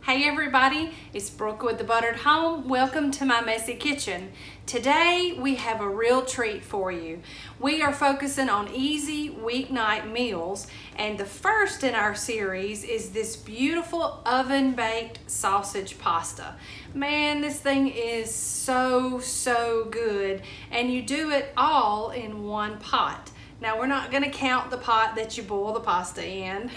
Hey everybody, it's Brooke with The Buttered Home. Welcome to my messy kitchen. Today we have a real treat for you. We are focusing on easy weeknight meals, and the first in our series is this beautiful oven-baked sausage pasta. Man, this thing is so good, and you do it all in one pot. Now we're not going to count the pot that you boil the pasta in.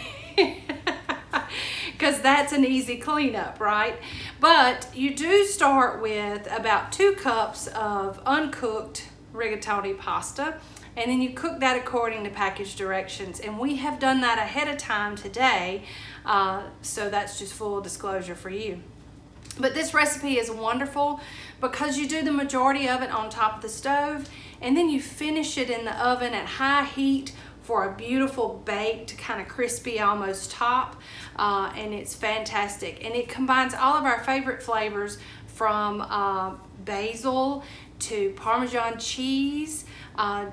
Because that's an easy cleanup, right? But you do start with about 2 cups of uncooked rigatoni pasta, and then you cook that according to package directions. And we have done that ahead of time today, so that's just full disclosure for you. But this recipe is wonderful because you do the majority of it on top of the stove, and then you finish it in the oven at high heat for a beautiful baked, kind of crispy almost top, and it's fantastic. And it combines all of our favorite flavors from basil to Parmesan cheese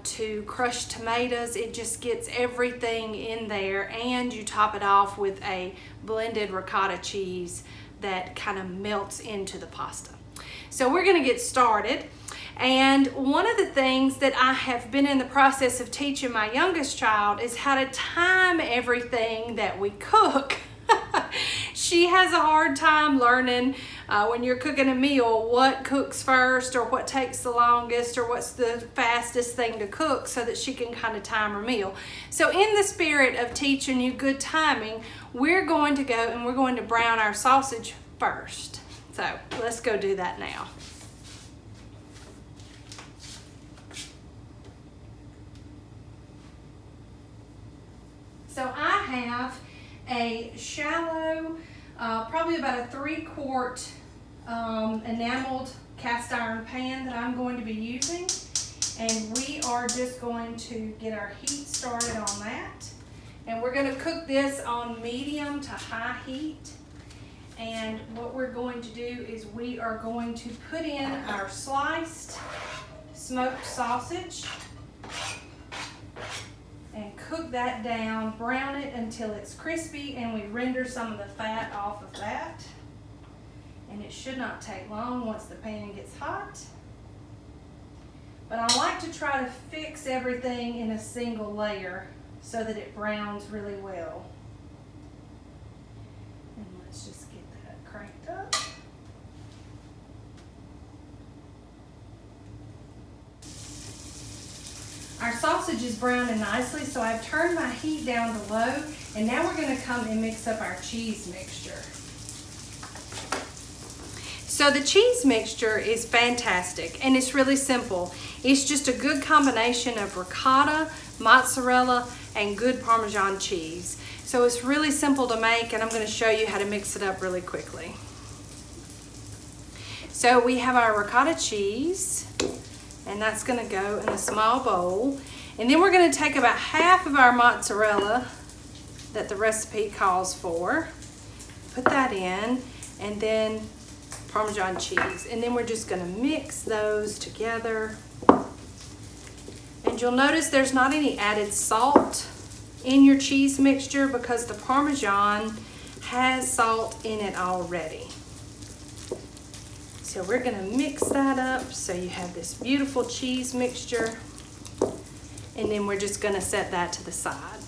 to crushed tomatoes. It just gets everything in there, and you top it off with a blended ricotta cheese that kind of melts into the pasta. So we're gonna get started. And one of the things that I have been in the process of teaching my youngest child is how to time everything that we cook. She has a hard time learning when you're cooking a meal what cooks first or what takes the longest or what's the fastest thing to cook, so that she can kind of time her meal. So in the spirit of teaching you good timing, we're going to go and we're going to brown our sausage first. So let's go do that now. So I have a shallow, probably about a 3-quart enameled cast iron pan that I'm going to be using. And we are just going to get our heat started on that. And we're going to cook this on medium to high heat. And what we're going to do is we are going to put in our sliced smoked sausage and cook that down, brown it until it's crispy, and we render some of the fat off of that. And it should not take long once the pan gets hot. But I like to try to fix everything in a single layer so that it browns really well. And let's just get that cranked up. Our sausage is browning nicely, so I've turned my heat down to low, and now we're going to come and mix up our cheese mixture. So the cheese mixture is fantastic, and it's really simple. It's just a good combination of ricotta, mozzarella, and good Parmesan cheese. So it's really simple to make, and I'm going to show you how to mix it up really quickly. So we have our ricotta cheese, and that's going to go in a small bowl. And then we're going to take about half of our mozzarella that the recipe calls for, put that in, and then Parmesan cheese. And then we're just going to mix those together. And you'll notice there's not any added salt in your cheese mixture because the Parmesan has salt in it already. So we're going to mix that up so you have this beautiful cheese mixture, and then we're just going to set that to the side.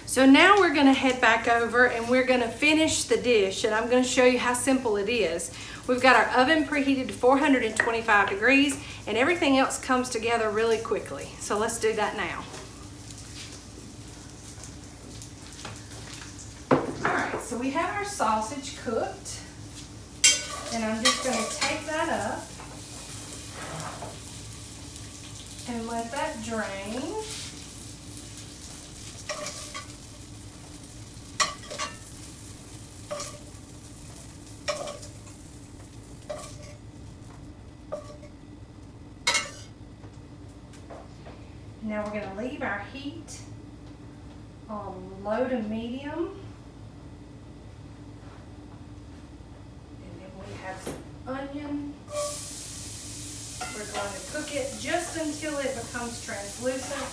So now we're going to head back over and we're going to finish the dish, and I'm going to show you how simple it is. We've got our oven preheated to 425 degrees, and everything else comes together really quickly. So let's do that now. All right, so we have our sausage cooked. And I'm just going to take that up and let that drain. Now we're going to leave our heat on low to medium. Some onion. We're going to cook it just until it becomes translucent.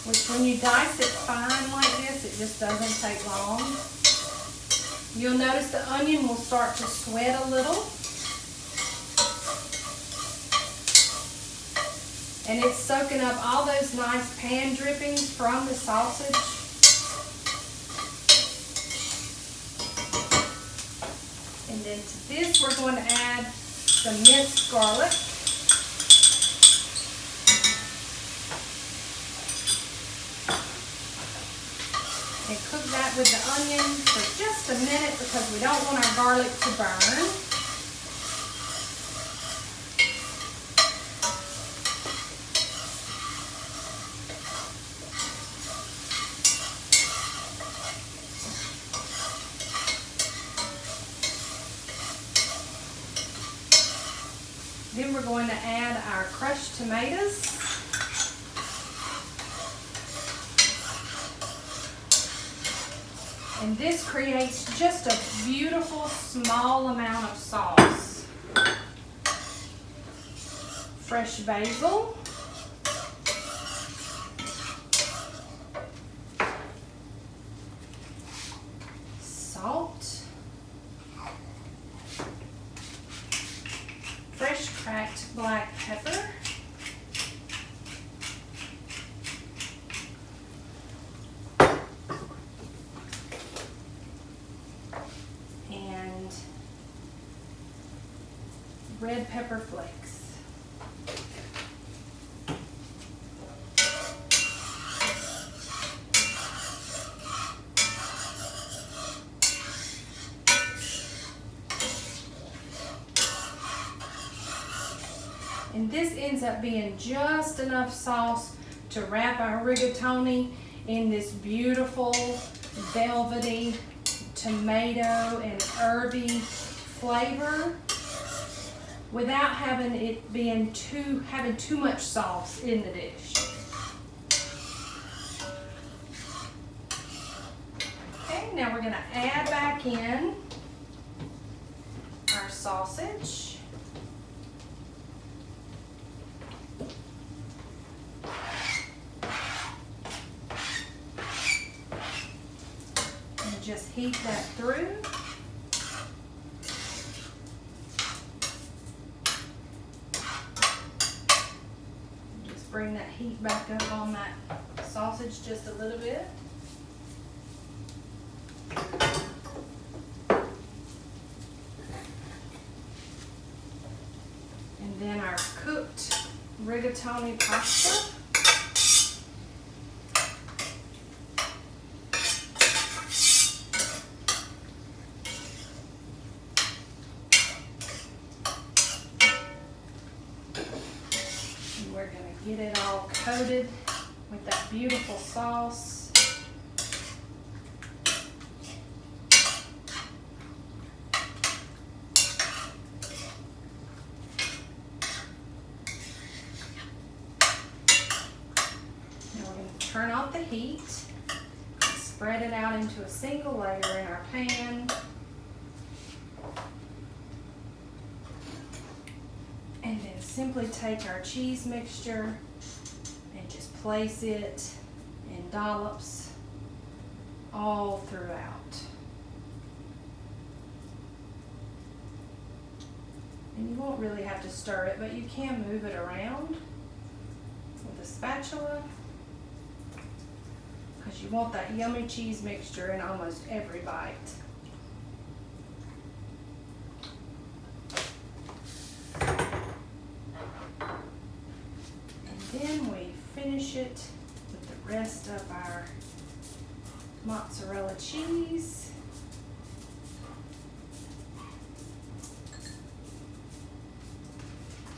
which when you dice it fine like this, it just doesn't take long. You'll notice the onion will start to sweat a little. And it's soaking up all those nice pan drippings from the sausage. And then to this, we're going to add some minced garlic. And cook that with the onion for just a minute because we don't want our garlic to burn. Then we're going to add our crushed tomatoes. And this creates just a beautiful small amount of sauce. Fresh basil. Salt. Fresh cracked black pepper. And red pepper flakes. And this ends up being just enough sauce to wrap our rigatoni in this beautiful velvety tomato and herby flavor without having it being too much sauce in the dish. Okay, now we're going to add back in our sausage. Just heat that through. Just bring that heat back up on that sausage just a little bit. And then our cooked rigatoni pasta. We're going to get it all coated with that beautiful sauce. Now we're going to turn off the heat, spread it out into a single layer in our pan. And then simply take our cheese mixture and just place it in dollops all throughout. And you won't really have to stir it, but you can move it around with a spatula because you want that yummy cheese mixture in almost every bite. Then we finish it with the rest of our mozzarella cheese.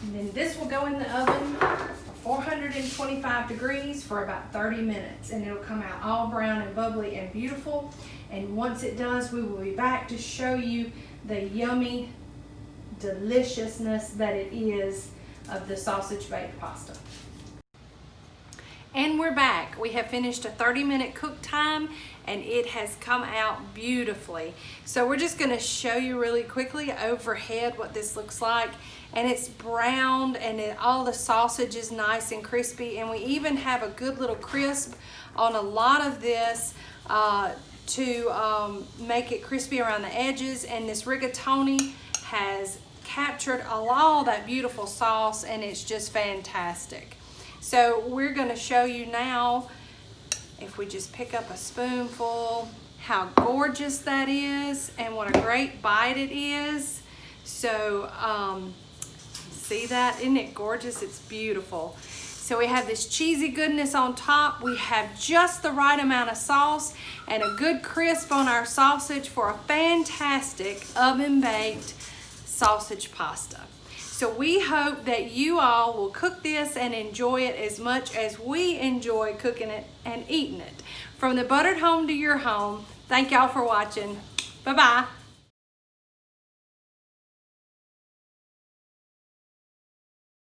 And then this will go in the oven for 425 degrees for about 30 minutes, and it'll come out all brown and bubbly and beautiful. And once it does, we will be back to show you the yummy deliciousness that it is of the sausage baked pasta. And we're back. We have finished a 30-minute cook time and it has come out beautifully. So we're just gonna show you really quickly overhead what this looks like. And it's browned and all the sausage is nice and crispy, and we even have a good little crisp on a lot of this to make it crispy around the edges. And this rigatoni has captured all that beautiful sauce, and it's just fantastic. So we're going to show you now, if we just pick up a spoonful, how gorgeous that is and what a great bite it is. So see that? Isn't it gorgeous? It's beautiful. So we have this cheesy goodness on top. We have just the right amount of sauce and a good crisp on our sausage for a fantastic oven-baked sausage pasta. So we hope that you all will cook this and enjoy it as much as we enjoy cooking it and eating it. From the buttered home to your home, thank y'all for watching. Bye-bye.